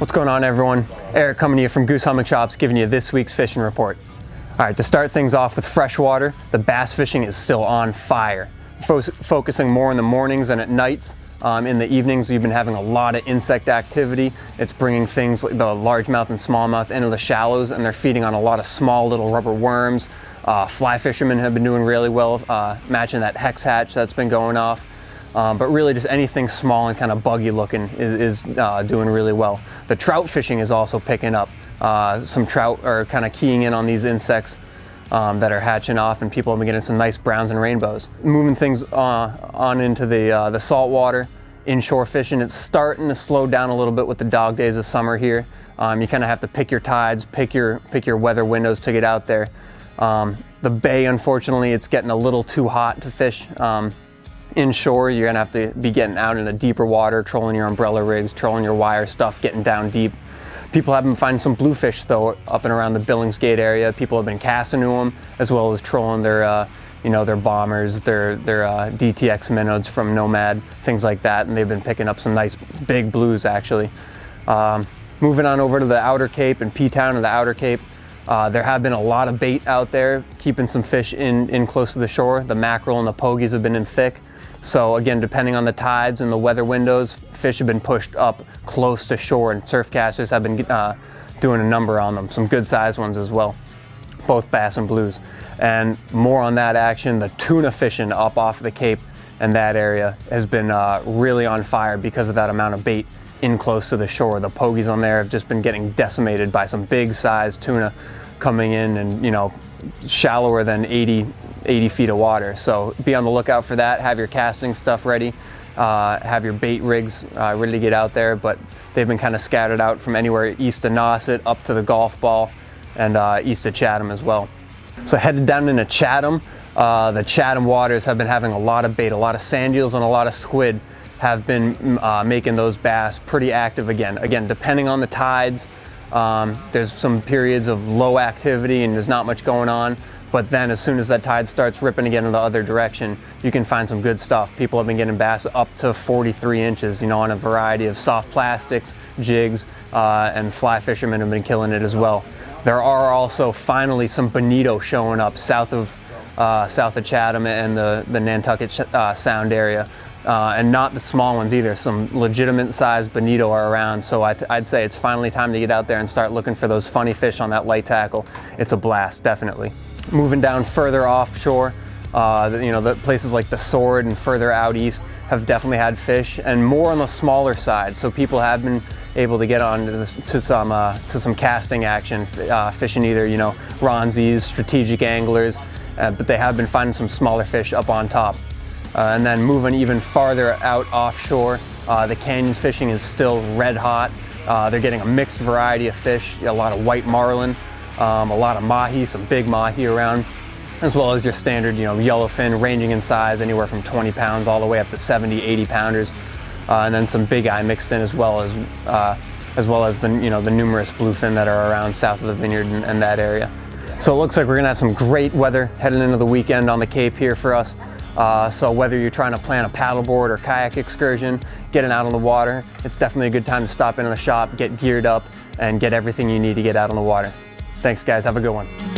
What's going on, everyone? Eric coming to you from Goose Hummock Shops, giving you this week's fishing report. All right, to start things off with freshwater, the bass fishing is still on fire. Focusing more in the mornings and at nights. In the evenings, we've been having a lot of insect activity. It's bringing things like the largemouth and smallmouth into the shallows, and they're feeding on a lot of small little rubber worms. Fly fishermen have been doing really well, matching that hex hatch that's been going off. But really just anything small and kind of buggy looking is doing really well. The trout fishing is also picking up. Some trout are kind of keying in on these insects that are hatching off, and people have been getting some nice browns and rainbows. Moving things on into the saltwater, inshore fishing, it's starting to slow down a little bit with the dog days of summer here. You kind of have to pick your tides, pick your weather windows to get out there. The bay, unfortunately, it's getting a little too hot to fish. Inshore, you're gonna have to be getting out into deeper water, trolling your umbrella rigs, trolling your wire stuff, getting down deep. People have been finding some bluefish though up and around the Billingsgate area. People have been casting to them, as well as trolling their their bombers, their DTX minnows from Nomad, things like that, and they've been picking up some nice big blues actually. Moving on over to the Outer Cape and P-Town and the Outer Cape, there have been a lot of bait out there, keeping some fish in close to the shore. The mackerel and the pogies have been in thick. So again, depending on the tides and the weather windows, fish have been pushed up close to shore, and surf casters have been doing a number on them, some good sized ones as well, both bass and blues. And more on that action, the tuna fishing up off the Cape and that area has been really on fire because of that amount of bait in close to the shore. The pogies on there have just been getting decimated by some big sized tuna coming in, and shallower than 80 feet of water. So be on the lookout for that. Have your casting stuff ready. Have your bait rigs ready to get out there, but they've been kind of scattered out from anywhere east of Nauset up to the golf ball, and east of Chatham as well. So headed down into Chatham, the Chatham waters have been having a lot of bait. A lot of sand eels and a lot of squid have been making those bass pretty active again. Again, depending on the tides, there's some periods of low activity and there's not much going on. But then as soon as that tide starts ripping again in the other direction, you can find some good stuff. People have been getting bass up to 43 inches, on a variety of soft plastics, jigs, and fly fishermen have been killing it as well. There are also finally some bonito showing up south of Chatham and the Nantucket Sound area. And not the small ones either. Some legitimate sized bonito are around, so I'd say it's finally time to get out there and start looking for those funny fish on that light tackle. It's a blast, definitely. Moving down further offshore, the places like the Sword and further out east have definitely had fish, and more on the smaller side. So people have been able to get on to some casting action, fishing either Ronzies, strategic anglers, but they have been finding some smaller fish up on top. And then moving even farther out offshore, the canyon fishing is still red hot. They're getting a mixed variety of fish, a lot of white marlin, a lot of mahi, some big mahi around, as well as your standard yellowfin, ranging in size anywhere from 20 pounds all the way up to 70, 80 pounders. And then some big eye mixed in, as well as the the numerous bluefin that are around south of the vineyard and that area. So it looks like we're gonna have some great weather heading into the weekend on the Cape here for us. So whether you're trying to plan a paddleboard or kayak excursion, getting out on the water, it's definitely a good time to stop into the shop, get geared up, and get everything you need to get out on the water. Thanks guys, have a good one.